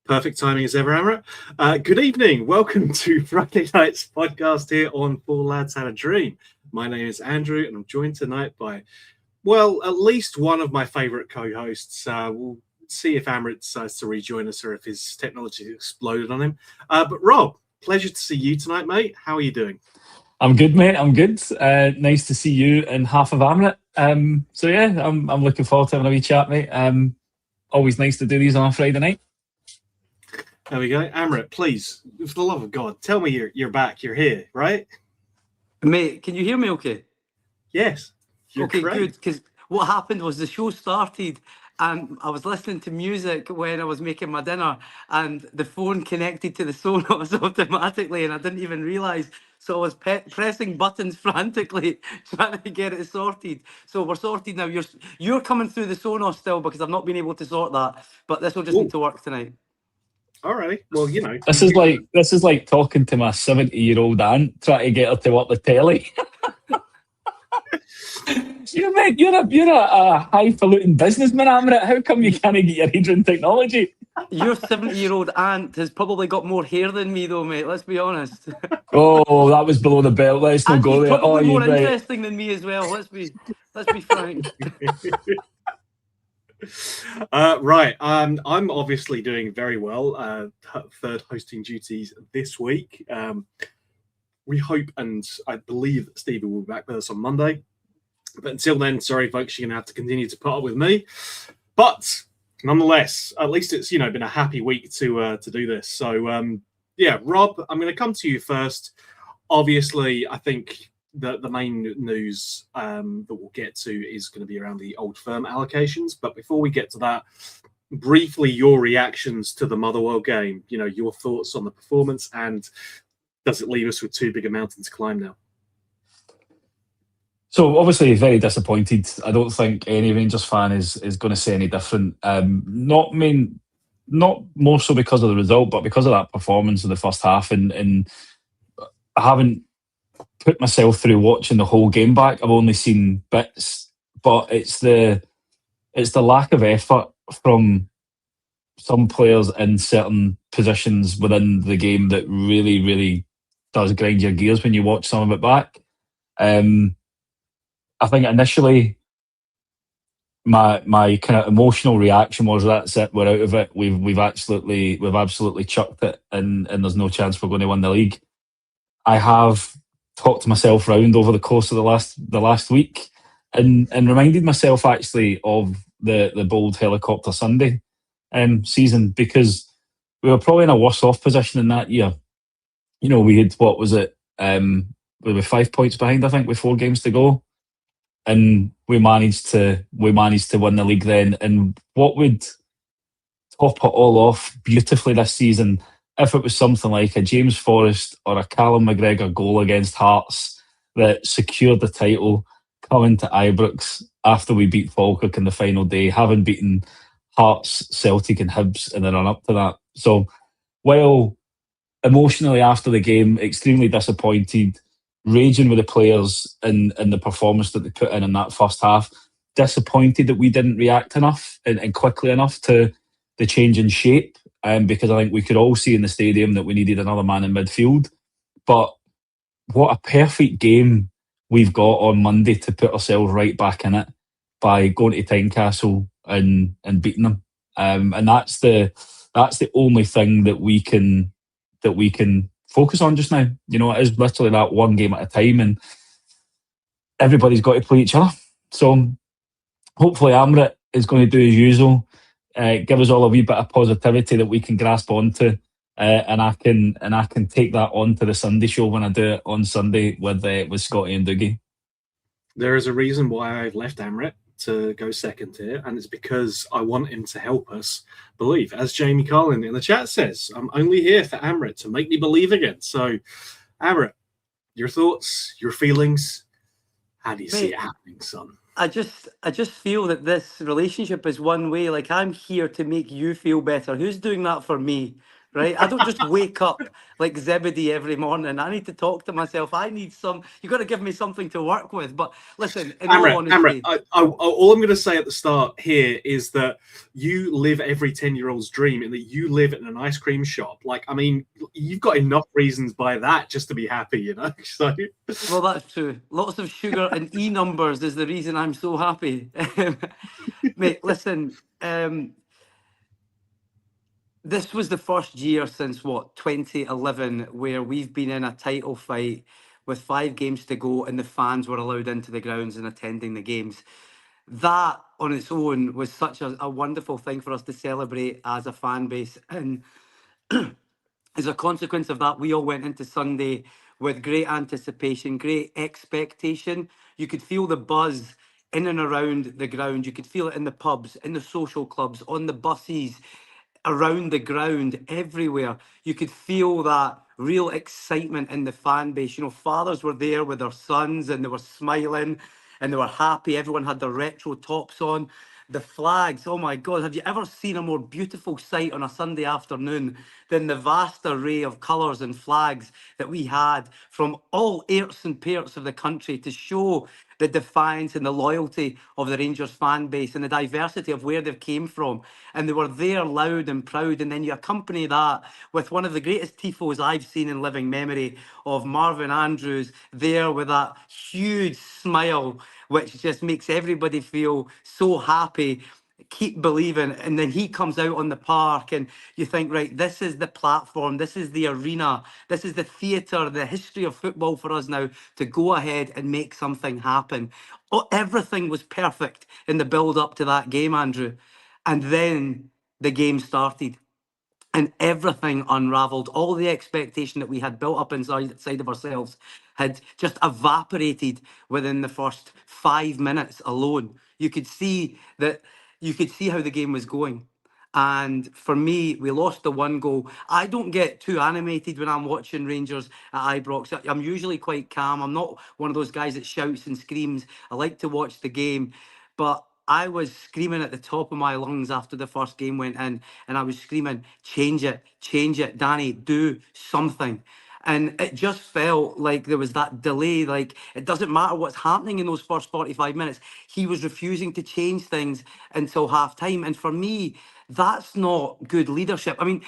Perfect timing as ever, Amrit. Good evening. Welcome to Friday night's podcast here on Four Lads Had a Dream. My name is Andrew, and I'm joined tonight by, well, at least one of my favourite co-hosts. We'll see if Amrit decides to rejoin us or if his technology exploded on him. But Rob, pleasure to see you tonight, mate. How are you doing? I'm good, mate. I'm good. Nice to see you and half of Amrit. I'm looking forward to having a wee chat, mate. Always nice to do these on a Friday night. There we go. Amrit, please, for the love of God, tell me you're back. You're here, right? Mate, can you hear me okay? Yes. Okay, good. Because what happened was the show started and I was listening to music when I was making my dinner and the phone connected to the Sonos automatically and I didn't even realise. So I was pressing buttons frantically trying to get it sorted. So we're sorted now. You're coming through the Sonos still because I've not been able to sort that. But this will just need to work tonight. Alrighty. Well, you know. This is like talking to my 70-year-old aunt trying to get her to work the telly. You're a highfalutin businessman, Amrit. How come you can't get your head in technology? Your 70-year-old aunt has probably got more hair than me, though, mate. Let's be honest. Oh, that was below the belt. Let's not go there. Probably more interesting than me as well. Let's be frank. Right. I'm obviously doing very well. Third hosting duties this week. We hope and I believe that Stevie will be back with us on Monday. But until then, sorry, folks, you're going to have to continue to put up with me. But nonetheless, at least it's, been a happy week to do this. So, Rob, I'm going to come to you first. Obviously, I think the main news that we'll get to is going to be around the Old Firm allocations. But before we get to that, briefly, your reactions to the Motherwell game, your thoughts on the performance, and does it leave us with too big a mountain to climb now? So obviously very disappointed. I don't think any Rangers fan is going to say any different. Not more so because of the result, but because of that performance in the first half. And I haven't put myself through watching the whole game back. I've only seen bits, but it's the lack of effort from some players in certain positions within the game that really, really does grind your gears when you watch some of it back. I think initially my kind of emotional reaction was, that's it, we're out of it. We've absolutely chucked it, and there's no chance we're going to win the league. I have talked myself round over the course of the last week, and reminded myself actually of the bold helicopter Sunday season, because we were probably in a worse off position in that year. We had, what was it? We were 5 points behind, I think, with 4 games to go. And we managed to win the league then. And what would top it all off beautifully this season, if it was something like a James Forrest or a Callum McGregor goal against Hearts that secured the title, coming to Ibrox after we beat Falkirk in the final day, having beaten Hearts, Celtic and Hibs in the run up to that. So while emotionally after the game, extremely disappointed, raging with the players and the performance that they put in that first half, disappointed that we didn't react enough and quickly enough to the change in shape, because I think we could all see in the stadium that we needed another man in midfield. But what a perfect game we've got on Monday to put ourselves right back in it by going to Tynecastle and beating them. And that's the only thing that we can focus on just now. It is literally that one game at a time, and everybody's got to play each other. So hopefully Amrit is going to do his usual, give us all a wee bit of positivity that we can grasp onto, and I can take that on to the Sunday show when I do it on Sunday with Scotty and Dougie. There is a reason why I've left Amrit to go second here, and it's because I want him to help us believe. As Jamie Carlin in the chat says, I'm only here for Amrit to make me believe again. So, Amrit, your thoughts, your feelings, how do you see it happening, son? I just feel that this relationship is one way. Like, I'm here to make you feel better. Who's doing that for me? right? I don't just wake up like Zebedee every morning. I need to talk to myself. I need you got to give me something to work with. But listen, in all Amrit, honesty, all I'm going to say at the start here is that you live every 10-year-old's dream in that you live in an ice cream shop. Like, I mean, you've got enough reasons by that just to be happy, you know? So, well, that's true. Lots of sugar and E numbers is the reason I'm so happy. Mate, listen, this was the first year since what, 2011, where we've been in a title fight with 5 games to go and the fans were allowed into the grounds and attending the games. That on its own was such a wonderful thing for us to celebrate as a fan base. And as a consequence of that, we all went into Sunday with great anticipation, great expectation. You could feel the buzz in and around the ground. You could feel it in the pubs, in the social clubs, on the buses, around the ground, everywhere. You could feel that real excitement in the fan base. You know, fathers were there with their sons and they were smiling and they were happy. Everyone had their retro tops on. The flags, oh my God, have you ever seen a more beautiful sight on a Sunday afternoon than the vast array of colours and flags that we had from all airts and parts of the country to show the defiance and the loyalty of the Rangers fan base and the diversity of where they've came from. And they were there loud and proud. And then you accompany that with one of the greatest tifos I've seen in living memory of Marvin Andrews there with that huge smile, which just makes everybody feel so happy. Keep believing. And then he comes out on the park and you think, right, this is the platform, this is the arena, this is the theatre, the history of football for us now to go ahead and make something happen. Oh, everything was perfect in the build up to that game, Andrew. And then the game started and everything unraveled. All the expectation that we had built up inside of ourselves had just evaporated within the first 5 minutes alone. You could see how the game was going. And for me, we lost the 1 goal. I don't get too animated when I'm watching Rangers at Ibrox. I'm usually quite calm. I'm not one of those guys that shouts and screams. I like to watch the game. But I was screaming at the top of my lungs after the first game went in, and I was screaming, change it, Danny, do something. And it just felt like there was that delay. Like, it doesn't matter what's happening in those first 45 minutes. He was refusing to change things until half time. And for me, that's not good leadership. I mean,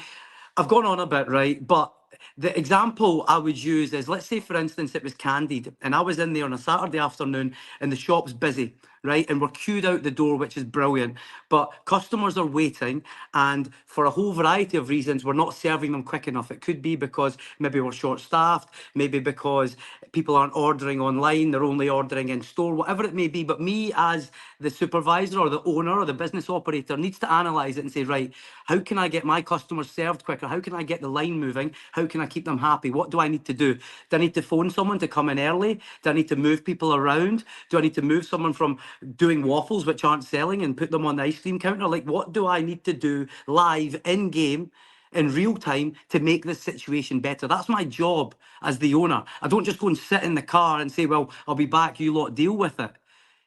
I've gone on a bit, right? But the example I would use is, let's say, for instance, it was Candide, and I was in there on a Saturday afternoon and the shop's busy, right? And we're queued out the door, which is brilliant. But customers are waiting, and for a whole variety of reasons, we're not serving them quick enough. It could be because maybe we're short staffed, maybe because people aren't ordering online, they're only ordering in store, whatever it may be. But me, as the supervisor or the owner or the business operator, needs to analyze it and say, right, how can I get my customers served quicker? How can I get the line moving? How can I keep them happy? What do I need to do? Do I need to phone someone to come in early? Do I need to move people around? Do I need to move someone from doing waffles, which aren't selling, and put them on the ice cream counter? Like, what do I need to do live in game, in real time, to make this situation better? That's my job as the owner. I don't just go and sit in the car and say, well, I'll be back, you lot deal with it.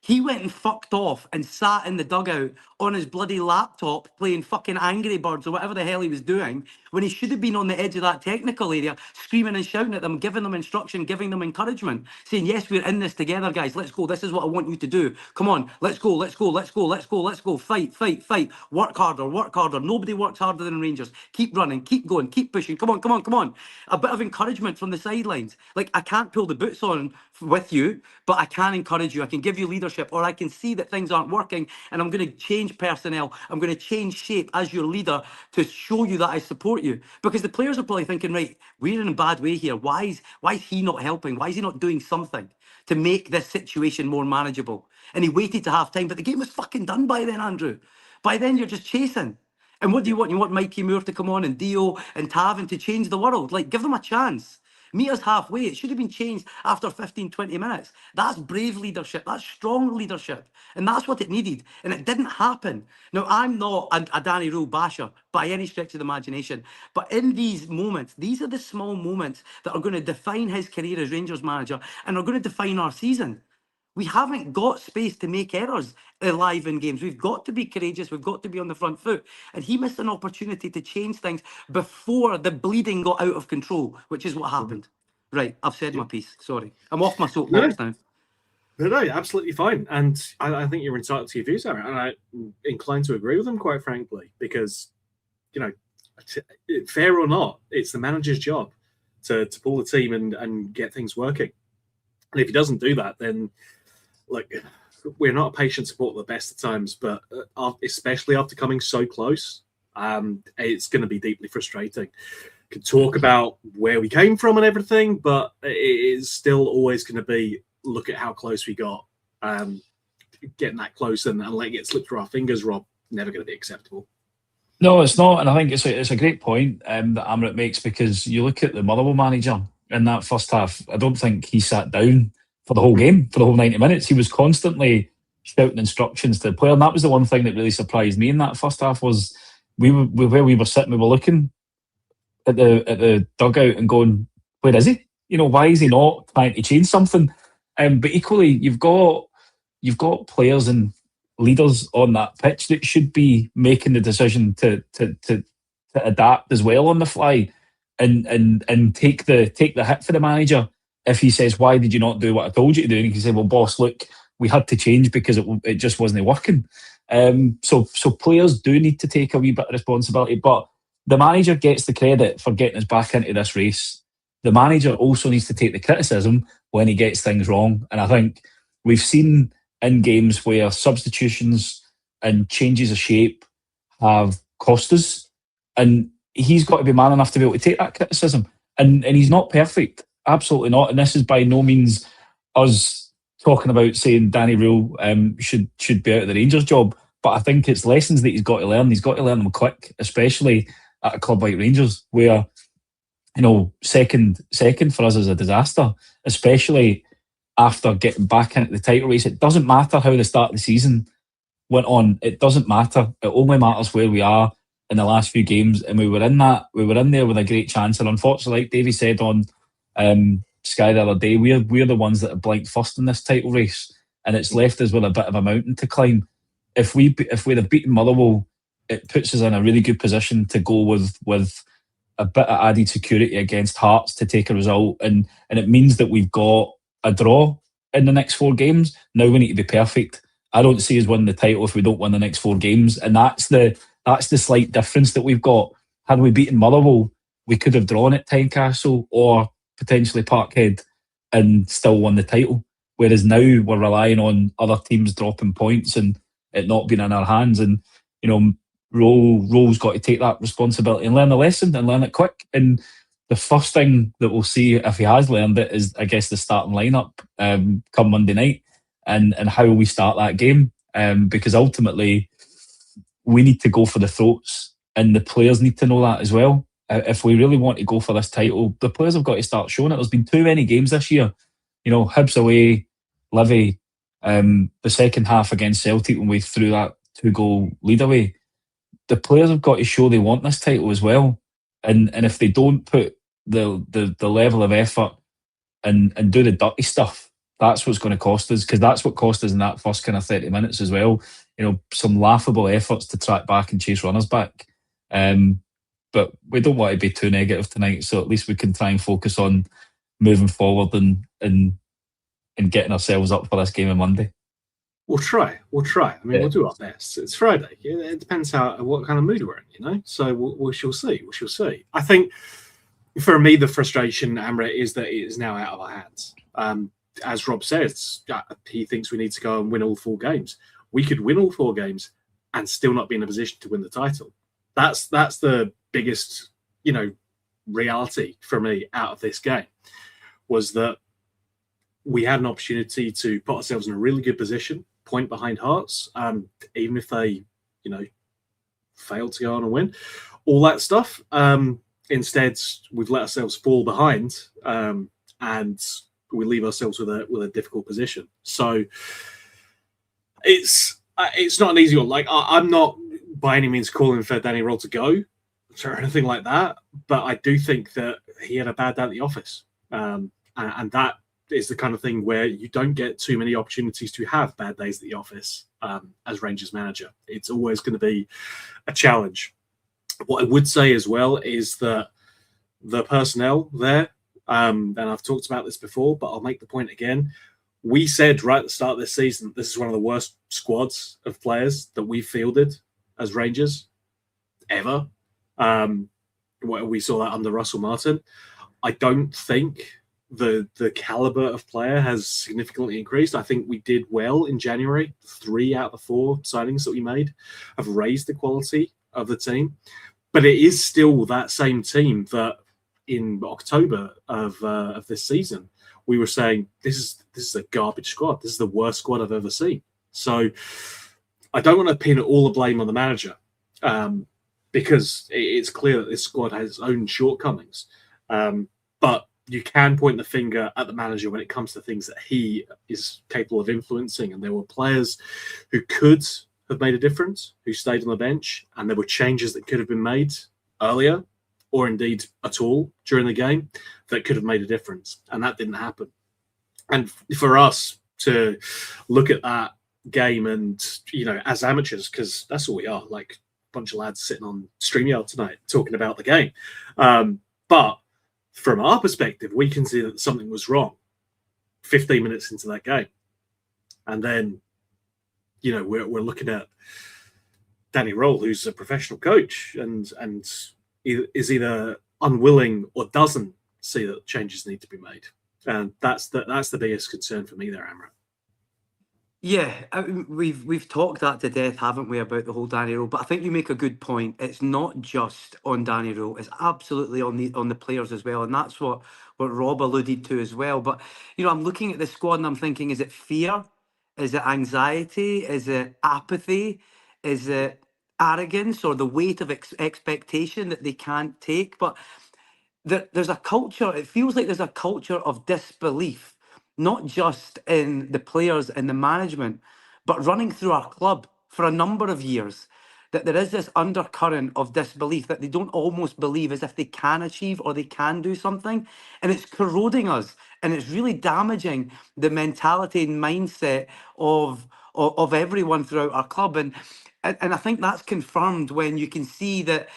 He went and fucked off and sat in the dugout on his bloody laptop playing fucking Angry Birds or whatever the hell he was doing, when he should have been on the edge of that technical area, screaming and shouting at them, giving them instruction, giving them encouragement, saying, yes, we're in this together, guys. Let's go. This is what I want you to do. Come on, let's go, let's go, let's go, let's go, let's go. Fight, fight, fight. Work harder, work harder. Nobody works harder than Rangers. Keep running, keep going, keep pushing. Come on, come on, come on. A bit of encouragement from the sidelines. Like, I can't pull the boots on with you, but I can encourage you. I can give you leadership, or I can see that things aren't working and I'm going to change personnel. I'm going to change shape as your leader to show you that I support you. Because the players are probably thinking, right, we're in a bad way here. Why is he not helping? Why is he not doing something to make this situation more manageable? And he waited to half time, but the game was fucking done by then, Andrew. By then, you're just chasing. And what do you want? You want Mikey Moore to come on and Dio and Tavin to change the world? Like, give them a chance. Meet us halfway. It should have been changed after 15, 20 minutes. That's brave leadership. That's strong leadership. And that's what it needed. And it didn't happen. Now, I'm not a Danny Rule basher by any stretch of the imagination. But in these moments, these are the small moments that are going to define his career as Rangers manager and are going to define our season. We haven't got space to make errors live in games. We've got to be courageous. We've got to be on the front foot. And he missed an opportunity to change things before the bleeding got out of control, which is what happened. Right, I've said my piece. Sorry. I'm off my soapbox now. No, absolutely fine. And I think you're entitled to your views, Aaron. And I'm inclined to agree with them, quite frankly, because, you know, fair or not, it's the manager's job to pull the team and get things working. And if he doesn't do that, then, like, we're not a patient support at the best of times, but especially after coming so close, it's going to be deeply frustrating. Could talk about where we came from and everything, but it is still always going to be, look at how close we got. Getting that close and letting it slip through our fingers, Rob, never going to be acceptable. No, it's not, and I think it's a great point that Amrit makes, because you look at the Motherwell manager in that first half. I don't think he sat down for the whole game, for the whole 90 minutes. He was constantly shouting instructions to the player, and that was the one thing that really surprised me in that first half. Was where we were sitting, we were looking at the dugout and going, where is he? You know, why is he not trying to change something? But equally, you've got players and leaders on that pitch that should be making the decision to adapt as well on the fly, and take the hit for the manager if he says, why did you not do what I told you to do? And he can say, well, boss, look, we had to change because it just wasn't working. So players do need to take a wee bit of responsibility, but the manager gets the credit for getting us back into this race. The manager also needs to take the criticism when he gets things wrong. And I think we've seen in games where substitutions and changes of shape have cost us, and he's got to be man enough to be able to take that criticism. And he's not perfect, absolutely not. And this is by no means us talking about saying Danny Rule should be out of the Rangers job, but I think it's lessons that he's got to learn. He's got to learn them quick, especially at a club like Rangers, where, you know, second for us is a disaster, especially after getting back into the title race. It doesn't matter how the start of the season went on. It doesn't matter. It only matters where we are in the last few games. And we were in there with a great chance. And unfortunately, like Davey said on Sky the other day, we're the ones that have blanked first in this title race, and it's left us with a bit of a mountain to climb. If we'd have beaten Motherwell, it puts us in a really good position to go with a bit of added security against Hearts to take a result, and it means that we've got a draw in the next 4 games. Now we need to be perfect. I don't see us winning the title if we don't win the next 4 games, and that's the slight difference that we've got. Had we beaten Motherwell, we could have drawn at Tynecastle or potentially Parkhead and still won the title. Whereas now we're relying on other teams dropping points and it not being in our hands. And, you know, Rowe's got to take that responsibility and learn the lesson and learn it quick. And the first thing that we'll see, if he has learned it, is, I guess, the starting lineup come Monday night, and how we start that game. Because ultimately, we need to go for the throats, and the players need to know that as well. If we really want to go for this title, the players have got to start showing it. There's been too many games this year. You know, Hibs away, Livy, the second half against Celtic when we threw that 2-goal lead away. The players have got to show they want this title as well. And if they don't put the level of effort and do the dirty stuff, that's what's going to cost us, because that's what cost us in that first kind of 30 minutes as well. You know, some laughable efforts to track back and chase runners back. But we don't want to be too negative tonight, so at least we can try and focus on moving forward and getting ourselves up for this game on Monday. We'll try. I mean, we'll do our best. It's Friday. It depends what kind of mood we're in, you know. So we shall see. I think for me, the frustration, Amrit, is that it is now out of our hands. As Rob says, he thinks we need to go and win all 4 games. We could win all 4 games and still not be in a position to win the title. That's the biggest, you know, reality for me out of this game, was that we had an opportunity to put ourselves in a really good position, point behind Hearts, even if they, you know, failed to go on and win, all that stuff. Instead, we've let ourselves fall behind, and we leave ourselves with a difficult position. So it's not an easy one. Like, I'm not by any means calling for Danny Rule to go or anything like that, but I do think that he had a bad day at the office, and that is the kind of thing where you don't get too many opportunities to have bad days at the office as Rangers manager. It's always going to be a challenge. What I would say as well is that the personnel there, and I've talked about this before, but I'll make the point again. We said right at the start of this season, this is one of the worst squads of players that we've fielded as Rangers ever. We saw that under Russell Martin. I don't think the caliber of player has significantly increased. I think we did well in January. 3 out of the 4 signings that we made have raised the quality of the team. But it is still that same team that in October of this season, we were saying, this is a garbage squad. This is the worst squad I've ever seen. So I don't want to pin all the blame on the manager because it's clear that this squad has its own shortcomings. But you can point the finger at the manager when it comes to things that he is capable of influencing. And there were players who could have made a difference, who stayed on the bench, and there were changes that could have been made earlier or indeed at all during the game that could have made a difference. And that didn't happen. And for us to look at that game and, as amateurs, because that's all we are, like a bunch of lads sitting on StreamYard tonight talking about the game. But from our perspective, we can see that something was wrong 15 minutes into that game. And then, we're looking at Danny Roll, who's a professional coach and is either unwilling or doesn't see that changes need to be made. And that's the biggest concern for me there, Amrit. Yeah, we've talked that to death, haven't we, about the whole Danny Rowe? But I think you make a good point. It's not just on Danny Rowe; it's absolutely on the players as well, and that's what Rob alluded to as well. But I'm looking at the squad and I'm thinking: is it fear? Is it anxiety? Is it apathy? Is it arrogance or the weight of expectation that they can't take? But there's a culture. It feels like there's a culture of disbelief, not just in the players and the management, but running through our club for a number of years. That there is this undercurrent of disbelief that they don't almost believe as if they can achieve or they can do something. And it's corroding us and it's really damaging the mentality and mindset of everyone throughout our club. And I think that's confirmed when you can see that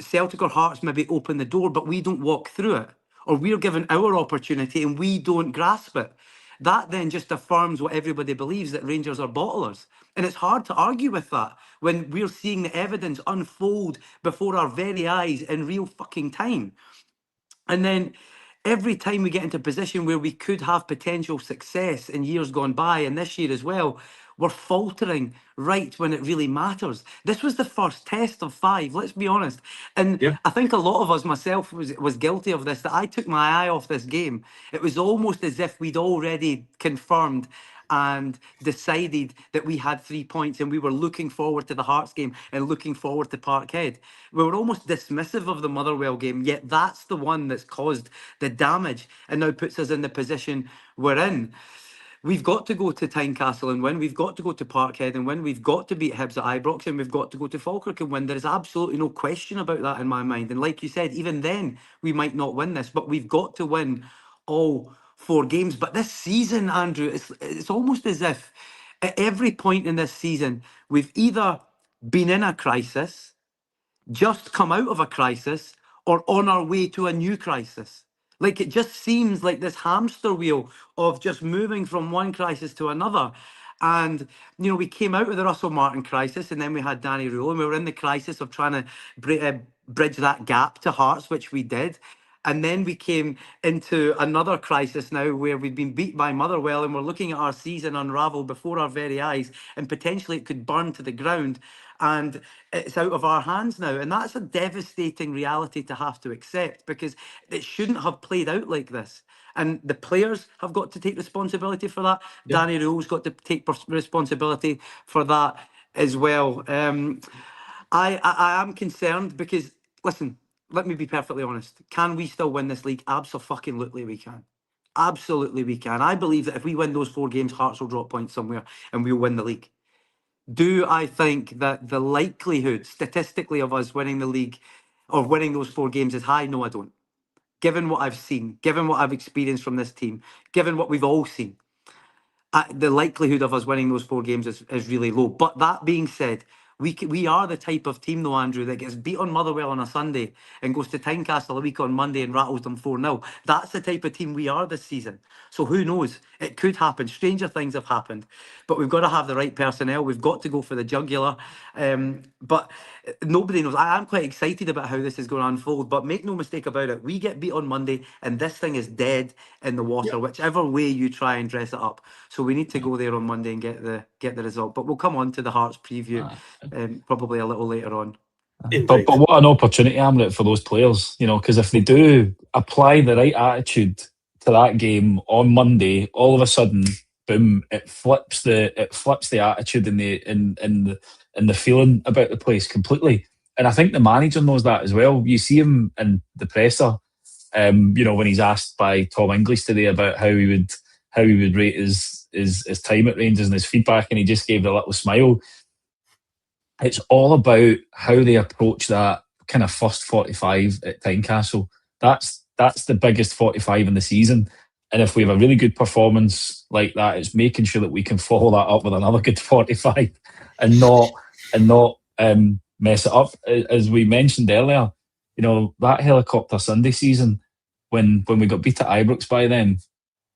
Celtic or Hearts maybe open the door, but we don't walk through it, or we're given our opportunity and we don't grasp it. That then just affirms what everybody believes, that Rangers are bottlers. And it's hard to argue with that when we're seeing the evidence unfold before our very eyes in real fucking time. And then every time we get into a position where we could have potential success in years gone by, and this year as well, we're faltering right when it really matters. This was the first test of 5, let's be honest. And Yeah. I think a lot of us, myself, was guilty of this, that I took my eye off this game. It was almost as if we'd already confirmed and decided that we had 3 points and we were looking forward to the Hearts game and looking forward to Parkhead. We were almost dismissive of the Motherwell game, yet that's the one that's caused the damage and now puts us in the position we're in. We've got to go to Tynecastle and win. We've got to go to Parkhead and win. We've got to beat Hibs at Ibrox and we've got to go to Falkirk and win. There is absolutely no question about that in my mind. And like you said, even then, we might not win this, but we've got to win all 4 games. But this season, Andrew, it's almost as if at every point in this season, we've either been in a crisis, just come out of a crisis, or on our way to a new crisis. Like, it just seems like this hamster wheel of just moving from one crisis to another. And, we came out of the Russell Martin crisis and then we had Danny Rule and we were in the crisis of trying to bridge that gap to Hearts, which we did. And then we came into another crisis now where we've been beat by Motherwell and we're looking at our season unravel before our very eyes and potentially it could burn to the ground and it's out of our hands now. And that's a devastating reality to have to accept because it shouldn't have played out like this. And the players have got to take responsibility for that. Yeah. Danny Rule's got to take responsibility for that as well. I am concerned because, listen, let me be perfectly honest. Can we still win this league? Absolutely we can. Absolutely we can. I believe that if we win those 4 games, Hearts will drop points somewhere and we'll win the league. Do I think that the likelihood statistically of us winning the league or winning those 4 games is high? No, I don't. given what I've seen, given what I've experienced from this team, given what we've all seen, the likelihood of us winning those 4 games is really low. But that being said, we are the type of team, though, Andrew, that gets beat on Motherwell on a Sunday and goes to Tynecastle a week on Monday and rattles them 4-0. That's the type of team we are this season. So who knows? It could happen. Stranger things have happened. But we've got to have the right personnel. We've got to go for the jugular. But nobody knows. I am quite excited about how this is going to unfold. But make no mistake about it. We get beat on Monday and this thing is dead in the water, whichever way you try and dress it up. So we need to go there on Monday and get the result. But we'll come on to the Hearts preview probably a little later on. But what an opportunity, Amrit, for those players, because if they do apply the right attitude to that game on Monday, all of a sudden, boom, it flips the attitude and the feeling about the place completely. And I think the manager knows that as well. You see him in the presser, when he's asked by Tom English today about how he would rate his time at Rangers and his feedback, and he just gave a little smile. It's all about how they approach that kind of first 45 at Tynecastle. That's the biggest 45 in the season. And if we have a really good performance like that, it's making sure that we can follow that up with another good 45 and not mess it up. As we mentioned earlier, that helicopter Sunday season, when we got beat at Ibrox by then,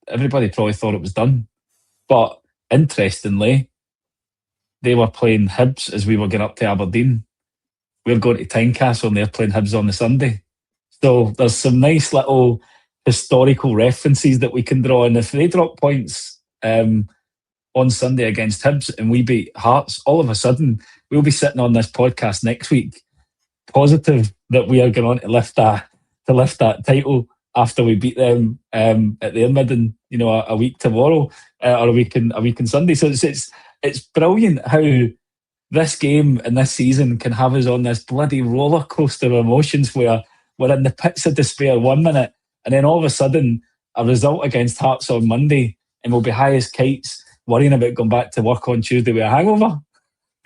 everybody probably thought it was done. But interestingly, they were playing Hibs as we were getting up to Aberdeen. We're going to Tynecastle and they're playing Hibs on the Sunday. So there's some nice little historical references that we can draw. And if they drop points on Sunday against Hibs and we beat Hearts, all of a sudden we'll be sitting on this podcast next week, positive that we are going on to lift that title after we beat them at the Midden, a week tomorrow or a week on Sunday. So it's brilliant how this game and this season can have us on this bloody roller coaster of emotions where we're in the pits of despair 1 minute and then all of a sudden a result against Hearts on Monday and we'll be high as kites worrying about going back to work on Tuesday with a hangover.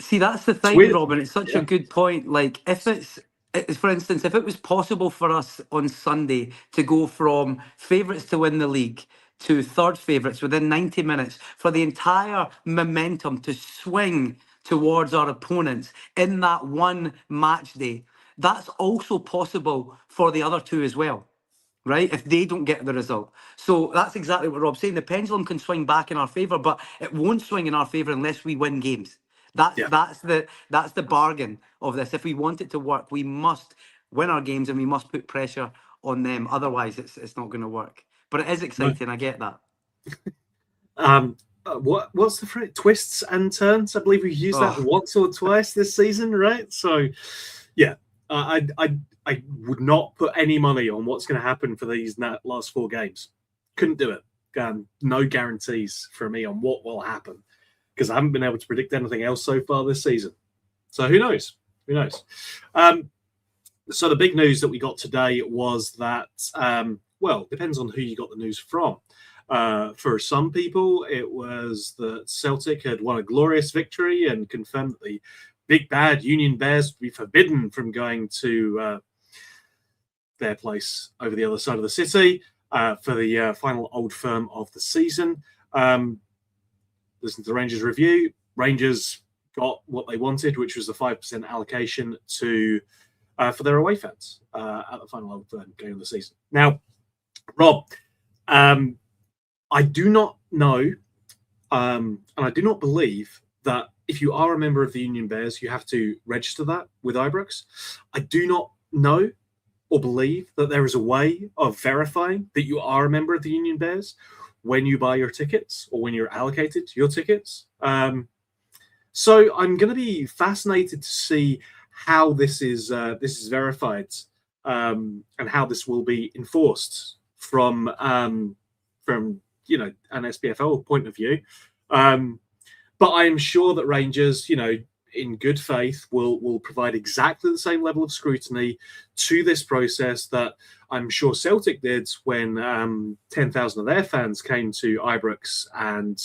See, that's the thing, Robin. It's such a good point. Like, for instance, if it was possible for us on Sunday to go from favourites to win the league to third favourites within 90 minutes, for the entire momentum to swing towards our opponents in that one match day, that's also possible for the other two as well, right? If they don't get the result. So that's exactly what Rob's saying. The pendulum can swing back in our favour, but it won't swing in our favour unless we win games. That's the bargain of this. If we want it to work, we must win our games and we must put pressure on them. Otherwise, it's not going to work. But it is exciting. I get that. What's the phrase? Twists and turns. I believe we've used that once or twice this season, right? So, yeah, I would not put any money on what's going to happen for these last 4 games. Couldn't do it. No guarantees for me on what will happen because I haven't been able to predict anything else so far this season. So who knows? Who knows? So the big news that we got today was that, depends on who you got the news from. For some people, it was that Celtic had won a glorious victory and confirmed that the big bad Union Bears would be forbidden from going to their place over the other side of the city for the final Old Firm of the season. Listen to the Rangers review. Rangers got what they wanted, which was a 5% allocation for their away fans at the final Old Firm game of the season. Now, Rob, I do not know, and I do not believe that if you are a member of the Union Bears, you have to register that with Ibrox. I do not know or believe that there is a way of verifying that you are a member of the Union Bears when you buy your tickets or when you're allocated your tickets. So I'm going to be fascinated to see how this is verified and how this will be enforced from an SPFL point of view. But I'm sure that Rangers, in good faith, will provide exactly the same level of scrutiny to this process that I'm sure Celtic did when 10,000 of their fans came to Ibrox and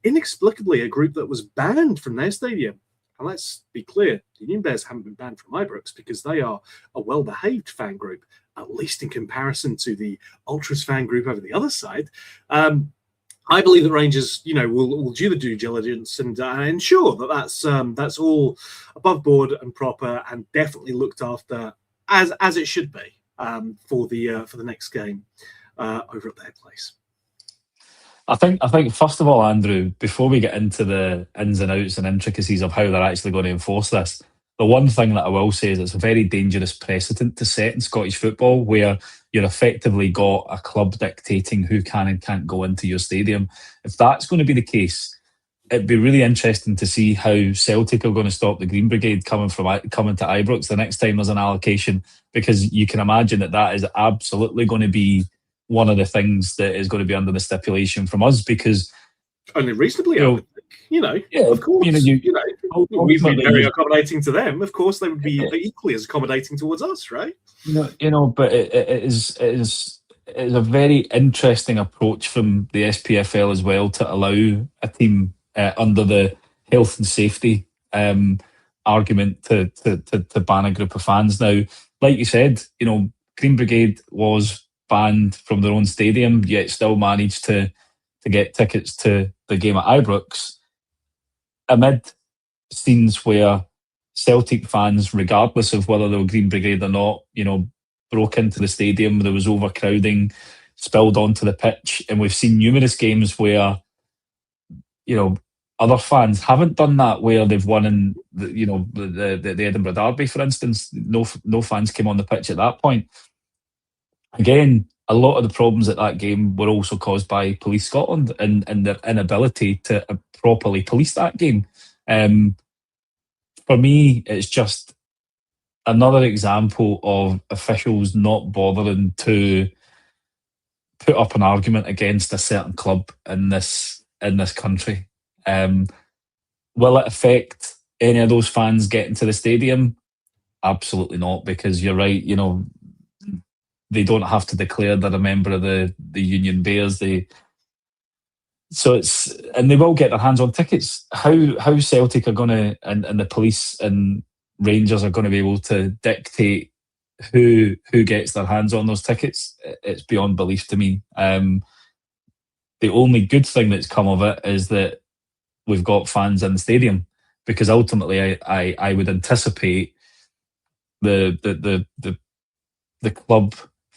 inexplicably a group that was banned from their stadium And let's be clear, the Union Bears haven't been banned from Ibrox because they are a well-behaved fan group, at least in comparison to the Ultras fan group over the other side. I believe that Rangers, will do the due diligence and ensure that that's all above board and proper and definitely looked after as it should be for the next game over at their place. I think first of all, Andrew, before we get into the ins and outs and intricacies of how they're actually going to enforce this, the one thing that I will say is it's a very dangerous precedent to set in Scottish football, where you're effectively got a club dictating who can and can't go into your stadium. If that's going to be the case, it'd be really interesting to see how Celtic are going to stop the Green Brigade coming to Ibrox the next time there's an allocation, because you can imagine that is absolutely going to be one of the things that is going to be under the stipulation from us, because only reasonably, I would think, yeah, of course, we've been very accommodating to them. Of course, they would be equally as accommodating towards us, right? But it is a very interesting approach from the SPFL as well to allow a team under the health and safety argument to ban a group of fans. Now, like you said, Green Brigade was banned from their own stadium, yet still managed to get tickets to the game at Ibrox amid scenes where Celtic fans, regardless of whether they were Green Brigade or not, broke into the stadium. There was overcrowding, spilled onto the pitch, and we've seen numerous games where other fans haven't done that, where they've won in the Edinburgh Derby, for instance. No fans came on the pitch at that point. Again, a lot of the problems at that game were also caused by Police Scotland and their inability to properly police that game. For me, it's just another example of officials not bothering to put up an argument against a certain club in this country. Will it affect any of those fans getting to the stadium? Absolutely not, because you're right, they don't have to declare they're a member of the Union Bears. And they will get their hands on tickets. How Celtic are going to, and the police and Rangers are going to be able to dictate who gets their hands on those tickets, it's beyond belief to me. The only good thing that's come of it is that we've got fans in the stadium, because ultimately I would anticipate the club,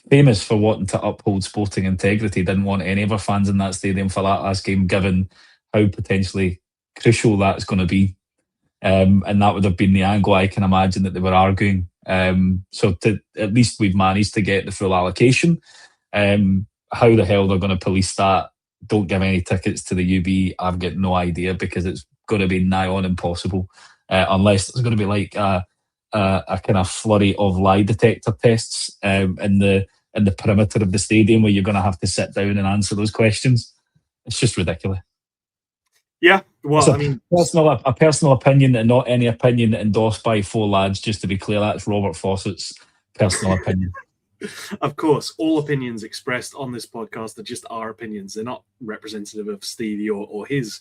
famous for wanting to uphold sporting integrity, didn't want any of our fans in that stadium for that last game, given how potentially crucial that's going to be. And that would have been the angle I can imagine that they were arguing. So at least we've managed to get the full allocation. How the hell they're going to police that, don't give any tickets to the UB, I've got no idea, because it's going to be nigh on impossible, unless there's going to be like a kind of flurry of lie detector tests in the perimeter of the stadium, where you're going to have to sit down and answer those questions. It's just ridiculous. Yeah, well, so, a personal opinion, and not any opinion endorsed by four lads, just to be clear. That's Robert Fawcett's personal opinion. Of course, all opinions expressed on this podcast are just our opinions. They're not representative of Stevie or his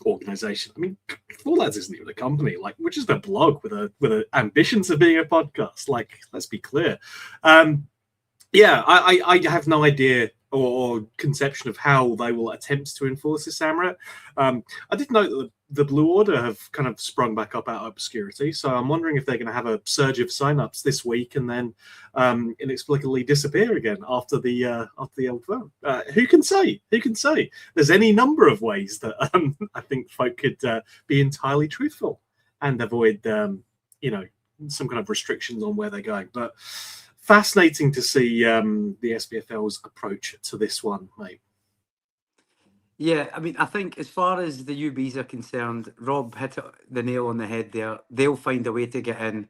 organization. I mean, Four Lads isn't even a company. Like, we're just a blog with a ambitions of being a podcast. Like, let's be clear. Yeah, I have no idea or conception of how they will attempt to enforce this, Amrit. I did note that the Blue Order have kind of sprung back up out of obscurity, so I'm wondering if they're going to have a surge of sign-ups this week and then inexplicably disappear again after the old vote. Who can say? Who can say? There's any number of ways that I think folk could be entirely truthful and avoid some kind of restrictions on where they're going. But fascinating to see the SPFL's approach to this one, mate. Yeah, I mean, I think as far as the UBs are concerned, Rob hit the nail on the head there. They'll find a way to get in.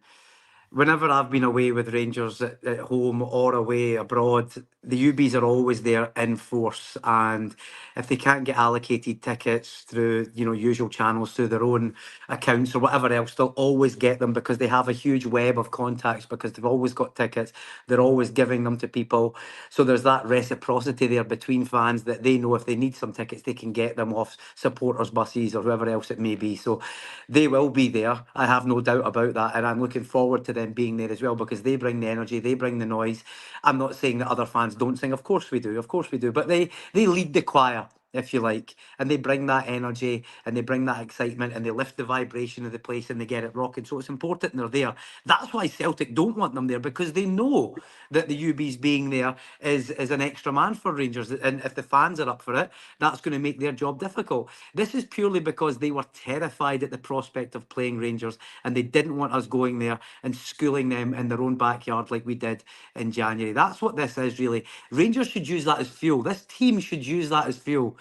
whenever I've been away with Rangers at home or away abroad, the UBs are always there in force. And if they can't get allocated tickets through, usual channels, through their own accounts or whatever else, they'll always get them because they have a huge web of contacts, because they've always got tickets. They're always giving them to people. So there's that reciprocity there between fans, that they know if they need some tickets, they can get them off supporters' buses or whoever else it may be. So they will be there. I have no doubt about that. And I'm looking forward to them being there as well, because they bring the energy, they bring the noise. I'm not saying that other fans don't sing. Of course we do. Of course we do. But they lead the choir, if you like, and they bring that energy and they bring that excitement and they lift the vibration of the place and they get it rocking. So it's important they're there. That's why Celtic don't want them there, because they know that the UBs being there is an extra man for Rangers. And if the fans are up for it, that's going to make their job difficult. This is purely because they were terrified at the prospect of playing Rangers, and they didn't want us going there and schooling them in their own backyard like we did in January. That's what this is, really. Rangers should use that as fuel. This team should use that as fuel.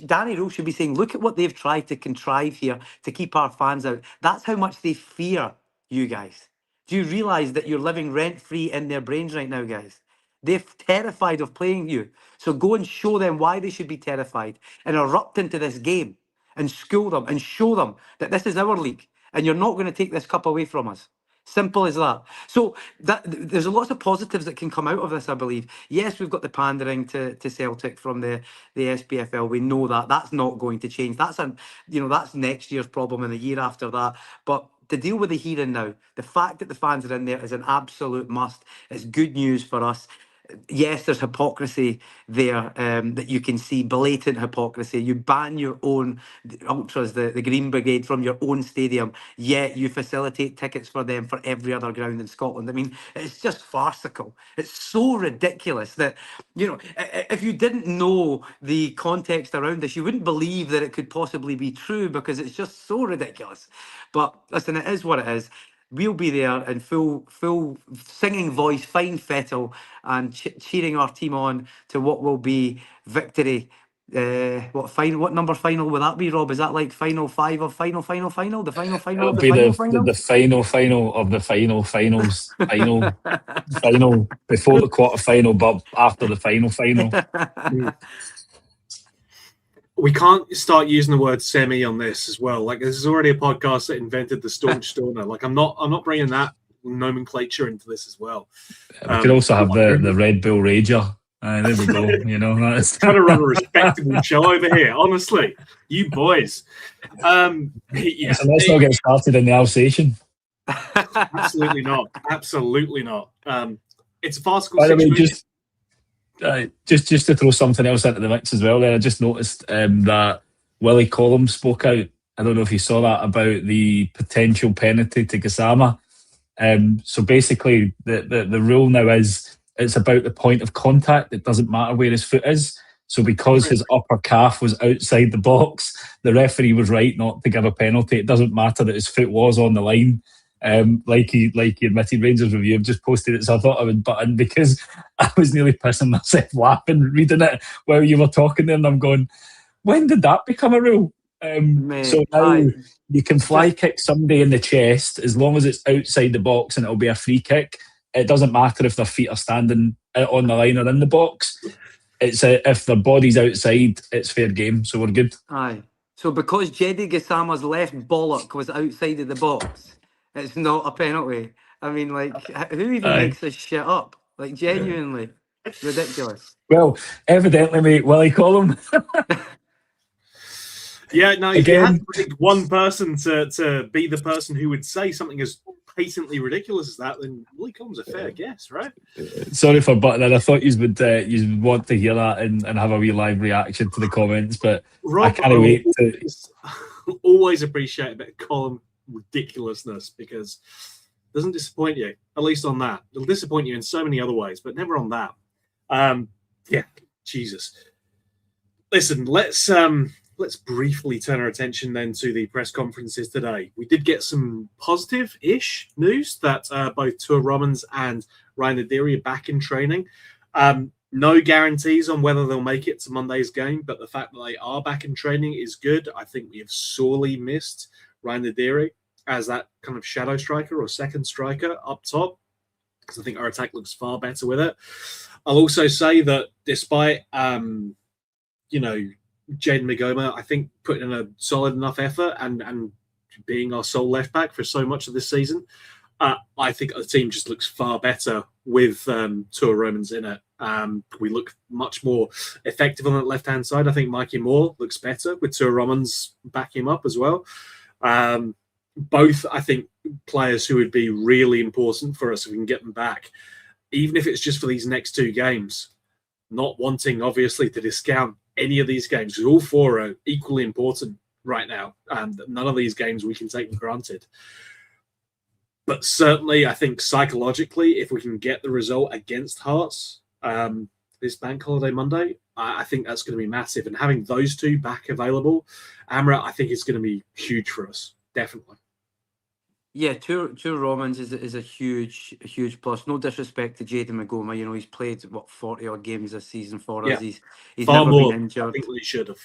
Danny Rose should be saying, look at what they've tried to contrive here to keep our fans out. That's how much they fear you guys. Do you realise that you're living rent-free in their brains right now, guys? They're terrified of playing you. So go and show them why they should be terrified and erupt into this game and school them and show them that this is our league and you're not going to take this cup away from us. Simple as that. So there's lots of positives that can come out of this, I believe. Yes, we've got the pandering to Celtic from the SPFL. We know that. That's not going to change. That's next year's problem and the year after that. But to deal with the here and now, the fact that the fans are in there is an absolute must. It's good news for us. Yes, there's hypocrisy there that you can see, blatant hypocrisy. You ban your own ultras, the Green Brigade, from your own stadium, yet you facilitate tickets for them for every other ground in Scotland. I mean, it's just farcical. It's so ridiculous that, if you didn't know the context around this, you wouldn't believe that it could possibly be true, because it's just so ridiculous. But listen, it is what it is. We'll be there in full singing voice, fine fettle, and cheering our team on to what will be victory. What number final will that be, Rob? Is that like final 5 of final? The final of It'll the be final the final of the finals, final before the quarter final, but after the final. We can't start using the word semi on this as well. Like, this is already a podcast that invented the staunch stoner. Like, I'm not bringing that nomenclature into this as well. We could also have the Red Bull Rager. There we go. That's trying to run a respectable show over here. Honestly, you boys. Yeah. So let's not get started in the Alsatian. Absolutely not. Absolutely not. It's a farcical By the way, situation. just to throw something else into the mix as well there, I just noticed that Willie Collum spoke out. I don't know if you saw that, about the potential penalty to Gassama. So basically, the rule now is it's about the point of contact. It doesn't matter where his foot is. So because his upper calf was outside the box, the referee was right not to give a penalty. It doesn't matter that his foot was on the line. Like he admitted, Rangers Review have just posted it, so I thought I would butt in, because I was nearly pissing myself laughing reading it while you were talking there, and I'm going, when did that become a rule? So now you can fly kick somebody in the chest as long as it's outside the box, and it'll be a free kick. It doesn't matter if their feet are standing on the line or in the box. It's if their body's outside, it's fair game. So we're good. Aye. So because Jedi Gassama's left bollock was outside of the box, it's not a penalty. I mean, like, who even makes this shit up? Like, genuinely ridiculous. Well, evidently, mate, Willie Collum. Yeah, no, if Again, you had to pick one person to be the person who would say something as patently ridiculous as that, then Willie Collum's a fair guess, right? Sorry for butting in. I thought you would want to hear that and have a wee live reaction to the comments, but Rob, I can't wait to. Always appreciate a bit of Collum ridiculousness, because it doesn't disappoint you, at least on that. It'll disappoint you in so many other ways, but never on that. Yeah, Jesus. Listen, let's briefly turn our attention then to the press conferences today. We did get some positive-ish news that both Tua Robbins and Ryan Adiri are back in training. No guarantees on whether they'll make it to Monday's game, but the fact that they are back in training is good. I think we have sorely missed Ryan Adiri. as that kind of shadow striker or second striker up top, because I think our attack looks far better with it. I'll also say that despite, Jaden Magoma, I think putting in a solid enough effort and being our sole left back for so much of this season, I think the team just looks far better with Tua Romans in it. We look much more effective on that left-hand side. I think Mikey Moore looks better with Tua Romans backing him up as well. Both, I think, players who would be really important for us if we can get them back, even if it's just for these next 2 games. Not wanting, obviously, to discount any of these games, because all 4 are equally important right now, and none of these games we can take for granted. But certainly, I think psychologically, if we can get the result against Hearts this Bank Holiday Monday, I think that's going to be massive. And having those 2 back available, Amrit, I think is going to be huge for us, definitely. Yeah, two Romans is a huge plus. No disrespect to Jaden Magoma, he's played 40 odd games this season for us. Yeah. He's Far never more been injured. I think he should have.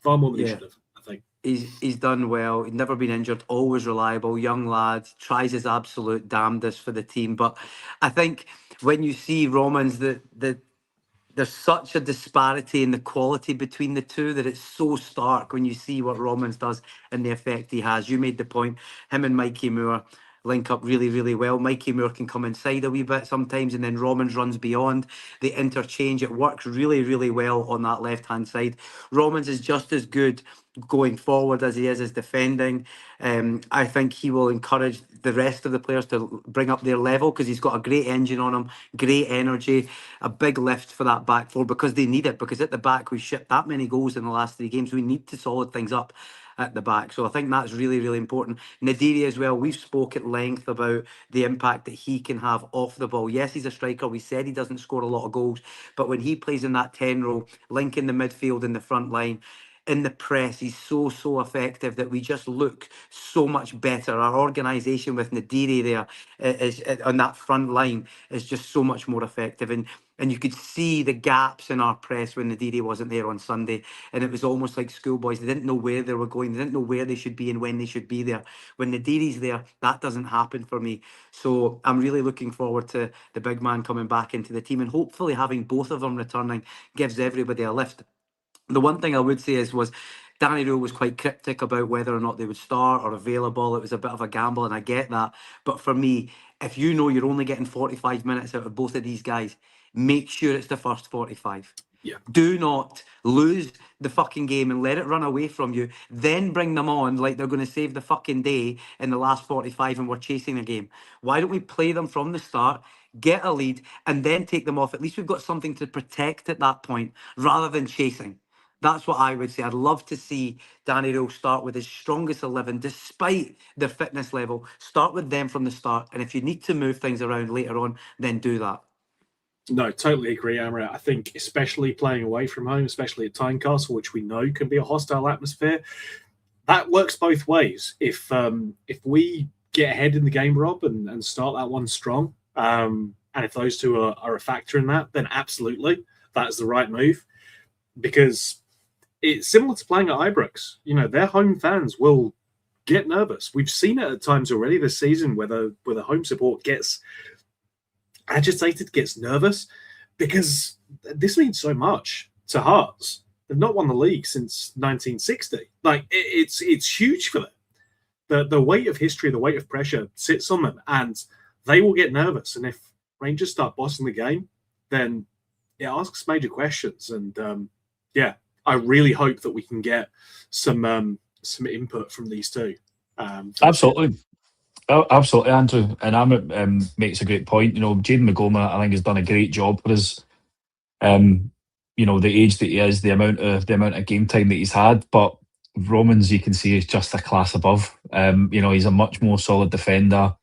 Far more than he should have, I think. He's done well. He's never been injured. Always reliable, young lad. Tries his absolute damnedest for the team. But I think when you see Romans, there's such a disparity in the quality between the two that it's so stark when you see what Romans does and the effect he has. You made the point, him and Mikey Moore link up really, really well. Mikey Moore can come inside a wee bit sometimes, and then Romans runs beyond. They interchange. It works really, really well on that left-hand side. Romans is just as good going forward as he is as defending. I think he will encourage the rest of the players to bring up their level because he's got a great engine on him, great energy, a big lift for that back four because they need it, because at the back we shipped that many goals in the last 3 games. We need to solid things up at the back. So I think that's really, really important. Nadiri as well, we've spoke at length about the impact that he can have off the ball. Yes, he's a striker. We said he doesn't score a lot of goals, but when he plays in that 10 role, linking the midfield and the front line, in the press, he's so effective that we just look so much better. Our organisation with Nadiri there is on that front line is just so much more effective. And you could see the gaps in our press when Nadiri wasn't there on Sunday. And it was almost like schoolboys. They didn't know where they were going. They didn't know where they should be and when they should be there. When Nadiri's there, that doesn't happen for me. So I'm really looking forward to the big man coming back into the team. And hopefully having both of them returning gives everybody a lift. The one thing I would say was Danny Rule was quite cryptic about whether or not they would start or available. It was a bit of a gamble, and I get that. But for me, if you know you're only getting 45 minutes out of both of these guys, make sure it's the first 45. Yeah. Do not lose the fucking game and let it run away from you. Then bring them on like they're going to save the fucking day in the last 45 and we're chasing a game. Why don't we play them from the start, get a lead, and then take them off? At least we've got something to protect at that point rather than chasing. That's what I would say. I'd love to see Danny Rule start with his strongest 11, despite their fitness level. Start with them from the start. And if you need to move things around later on, then do that. No, totally agree, Amrit. I think especially playing away from home, especially at Tynecastle, which we know can be a hostile atmosphere, that works both ways. If we get ahead in the game, Rob, and start that one strong, and if those two are a factor in that, then absolutely, that's the right move. Because it's similar to playing at Ibrox. Their home fans will get nervous. We've seen it at times already this season where the home support gets agitated, gets nervous, because this means so much to Hearts. They've not won the league since 1960. It's huge for them. The weight of history, the weight of pressure sits on them, and they will get nervous. And if Rangers start bossing the game, then it asks major questions. And I really hope that we can get some input from these two. Absolutely. Absolutely, Andrew. And Amrit makes a great point. Jaden Magoma, I think, has done a great job for us. The age that he is, the amount of game time that he's had. But Romans, you can see, is just a class above. He's a much more solid defender.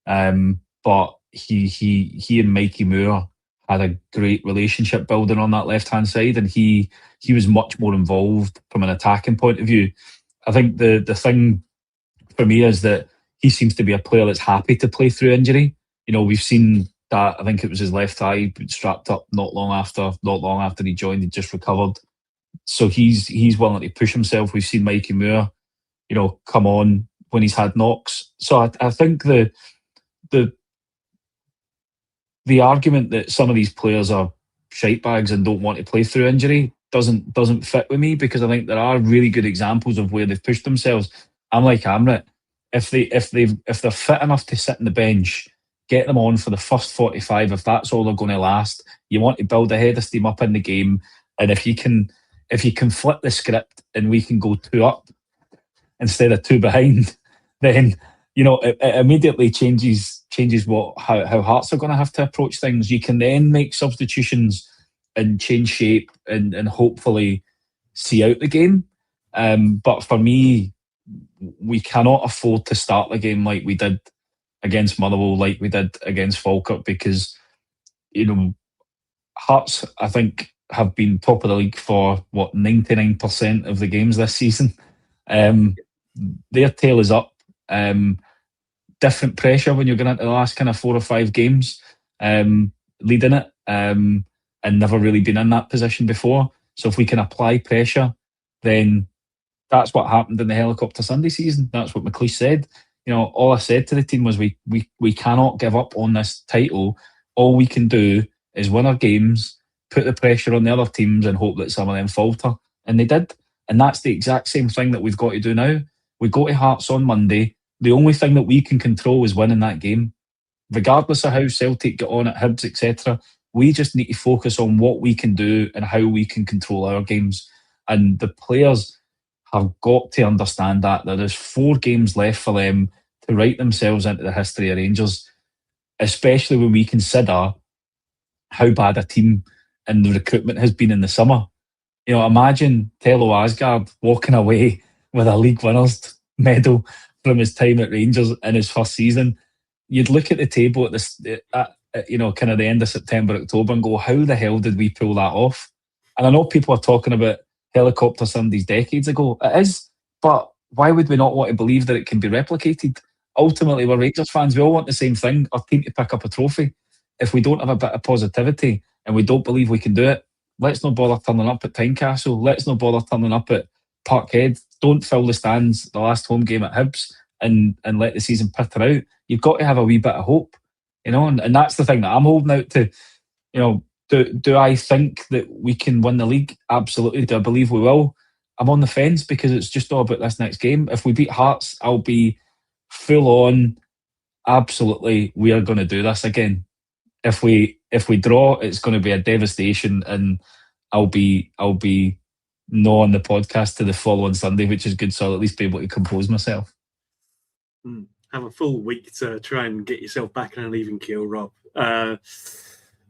But he and Mikey Moore had a great relationship building on that left-hand side, and he was much more involved from an attacking point of view. I think the thing for me is that he seems to be a player that's happy to play through injury. We've seen that. I think it was his left eye strapped up not long after he joined. He just recovered, so he's willing to push himself. We've seen Mikey Moore, come on when he's had knocks. So I think the argument that some of these players are shite bags and don't want to play through injury doesn't fit with me, because I think there are really good examples of where they've pushed themselves. I'm like Amrit. If they're fit enough to sit on the bench, get them on for the first 45. If that's all they're going to last, you want to build a head of steam up in the game. And if you can flip the script and we can go 2 up instead of 2 behind, then it immediately changes how Hearts are going to have to approach things. You can then make substitutions and change shape and hopefully see out the game. But for me, we cannot afford to start the game like we did against Motherwell, like we did against Falkirk, because Hearts, I think, have been top of the league for 99% of the games this season. Their tail is up. Different pressure when you're going into the last kind of 4 or 5 games, leading it, and never really been in that position before. So if we can apply pressure, then that's what happened in the Helicopter Sunday season. That's what McLeish said. All I said to the team was we cannot give up on this title. All we can do is win our games, put the pressure on the other teams, and hope that some of them falter. And they did. And that's the exact same thing that we've got to do now. We go to Hearts on Monday. The only thing that we can control is winning that game. Regardless of how Celtic get on at Hibs, etc., we just need to focus on what we can do and how we can control our games. And the players have got to understand that there is 4 games left for them to write themselves into the history of Rangers, especially when we consider how bad a team and the recruitment has been in the summer. Imagine Tello Asgard walking away with a league winners medal from his time at Rangers in his first season. You'd look at the table at this, kind of the end of September, October, and go, how the hell did we pull that off? And I know people are talking about Helicopter Sundays decades ago. It is, but why would we not want to believe that it can be replicated? Ultimately, we're Rangers fans. We all want the same thing, our team to pick up a trophy. If we don't have a bit of positivity and we don't believe we can do it, let's not bother turning up at Tynecastle. Let's not bother turning up at Parkhead. Don't fill the stands the last home game at Hibs and let the season peter out. You've got to have a wee bit of hope, and that's the thing that I'm holding out to. Do I think that we can win the league? Absolutely. Do I believe we will? I'm on the fence because it's just all about this next game. If we beat Hearts, I'll be full on. Absolutely, we are going to do this again. If we draw, it's going to be a devastation, and I'll be not on the podcast to the following Sunday, which is good. So I'll at least be able to compose myself. Have a full week to try and get yourself back in an even keel, Rob.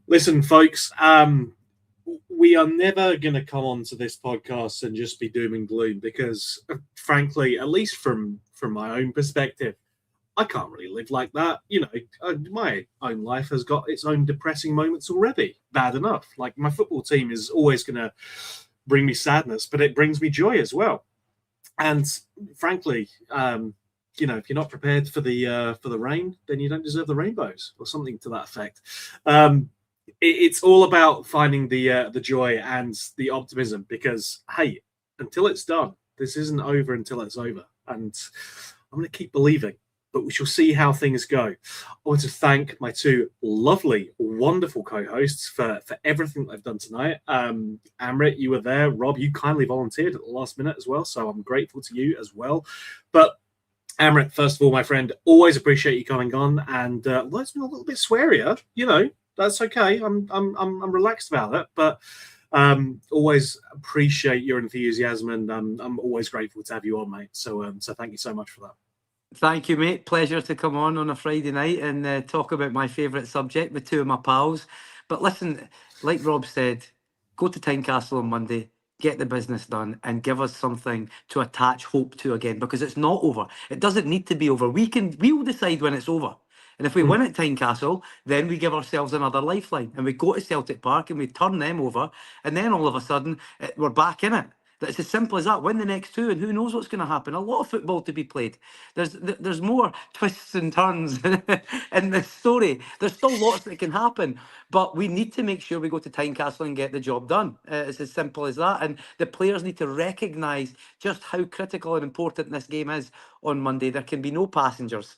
Listen, folks, we are never going to come onto this podcast and just be doom and gloom because, frankly, at least from my own perspective, I can't really live like that. My own life has got its own depressing moments already. Bad enough. Like, my football team is always going to bring me sadness, but it brings me joy as well. And frankly, if you're not prepared for the rain, then you don't deserve the rainbows, or something to that effect. It's all about finding the joy and the optimism, because hey, until it's done, this isn't over until it's over, and I'm going to keep believing. But we shall see how things go. I want to thank my 2 lovely, wonderful co-hosts for everything they've done tonight. Amrit, you were there. Rob, you kindly volunteered at the last minute as well, so I'm grateful to you as well. But Amrit, first of all, my friend, always appreciate you coming on, and it's been a little bit swearier. That's okay. I'm relaxed about it, but always appreciate your enthusiasm, and I'm always grateful to have you on, mate. So thank you so much for that. Thank you, mate. Pleasure to come on a Friday night and talk about my favourite subject with 2 of my pals. But listen, like Rob said, go to Tynecastle on Monday, get the business done, and give us something to attach hope to again, because it's not over. It doesn't need to be over. We'll decide when it's over. And if we win at Tynecastle, then we give ourselves another lifeline, and we go to Celtic Park and we turn them over, and then all of a sudden we're back in it. It's as simple as that. Win the next two, and who knows what's going to happen. A lot of football to be played. There's more twists and turns in this story. There's still lots that can happen, but we need to make sure we go to Tynecastle and get the job done. It's as simple as that. And the players need to recognise just how critical and important this game is on Monday. There can be no passengers.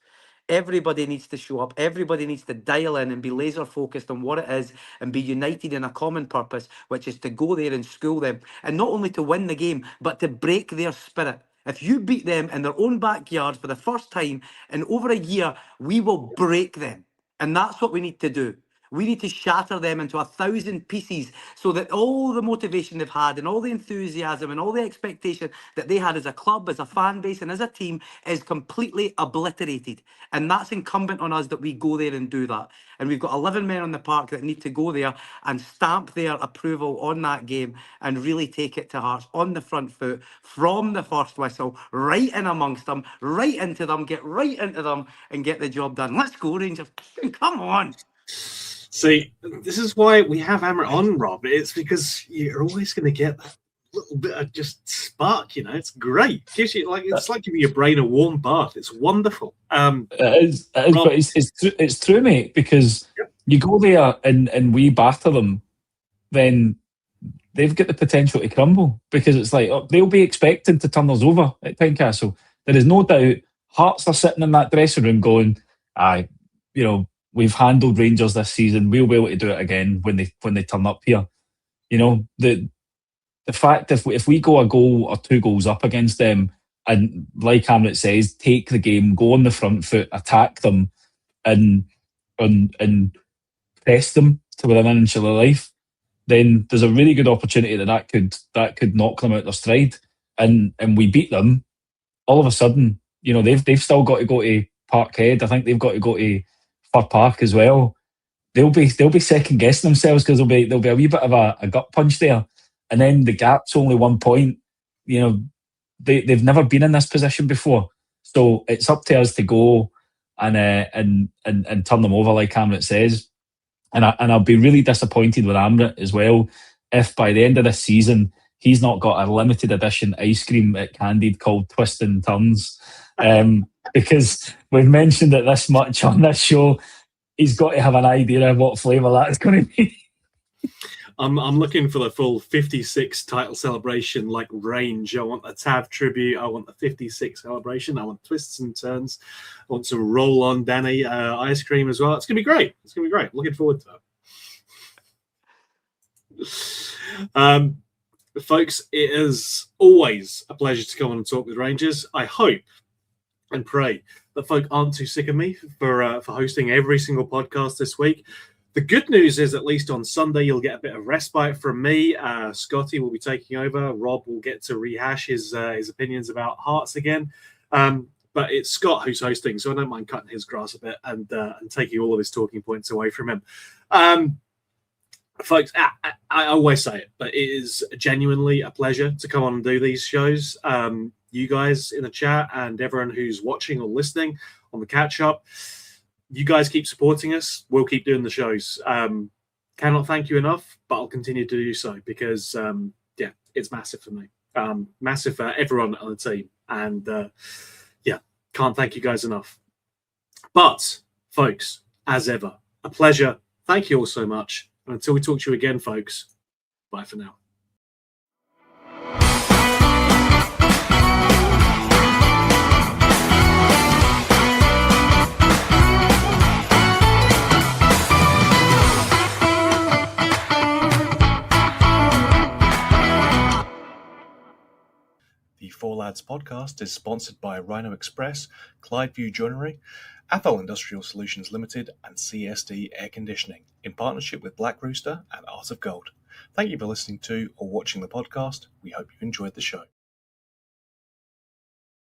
Everybody needs to show up. Everybody needs to dial in and be laser focused on what it is and be united in a common purpose, which is to go there and school them. And not only to win the game, but to break their spirit. If you beat them in their own backyard for the first time in over a year, we will break them. And that's what we need to do. We need to shatter them into 1,000 pieces so that all the motivation they've had and all the enthusiasm and all the expectation that they had as a club, as a fan base and as a team is completely obliterated. And that's incumbent on us that we go there and do that. And we've got 11 men on the park that need to go there and stamp their approval on that game and really take it to Hearts on the front foot from the first whistle, right in amongst them, right into them, get right into them and get the job done. Let's go, Rangers. Come on. See, this is why we have Amrit on, Rob. It's because you're always going to get that little bit of just spark. It's great. Gives you it's like giving your brain a warm bath. It's wonderful. It is, Rob, but it's true, mate. Because you go there and we batter them, then they've got the potential to crumble. Because it's like they'll be expecting to turn us over at Tynecastle. There is no doubt. Hearts are sitting in that dressing room going, "Aye, we've handled Rangers this season. We'll be able to do it again when they turn up here." The fact if we go a goal or 2 goals up against them, and like Amrit says, take the game, go on the front foot, attack them, and press them to within an inch of their life, then there's a really good opportunity that could knock them out their stride. And we beat them. All of a sudden, they've still got to go to Parkhead. I think they've got to go to Fir Park as well. They'll be second guessing themselves because there'll be a wee bit of a gut punch there, and then the gap's only 1 point. They've never been in this position before, so it's up to us to go and turn them over, like Amrit says. And I'll be really disappointed with Amrit as well if by the end of this season he's not got a limited edition ice cream at Candid called Twist and Turns. Because we've mentioned it this much on this show, he's got to have an idea of what flavour that's going to be. I'm looking for the full 56 title celebration range. I want the Tav tribute. I want the 56 celebration. I want twists and turns. I want some roll on Danny ice cream as well. It's going to be great. Looking forward to it. Folks, it is always a pleasure to come on and talk with Rangers. I hope and pray that folk aren't too sick of me for hosting every single podcast this week. The good news is, at least on Sunday, you'll get a bit of respite from me. Scotty will be taking over. Rob will get to rehash his opinions about Hearts again. But it's Scott who's hosting, so I don't mind cutting his grass a bit and taking all of his talking points away from him. Folks, I always say it, but it is genuinely a pleasure to come on and do these shows. You guys in the chat and everyone who's watching or listening on the catch-up, you guys keep supporting us. We'll keep doing the shows. Cannot thank you enough, but I'll continue to do so because, it's massive for me. Massive for everyone on the team. And, can't thank you guys enough. But, folks, as ever, a pleasure. Thank you all so much. And until we talk to you again, folks, bye for now. The Four Lads podcast is sponsored by Rhino Express, Clydeview Joinery, Athol Industrial Solutions Limited, and CSD Air Conditioning, in partnership with Black Rooster and Art of Gold. Thank you for listening to or watching the podcast. We hope you enjoyed the show.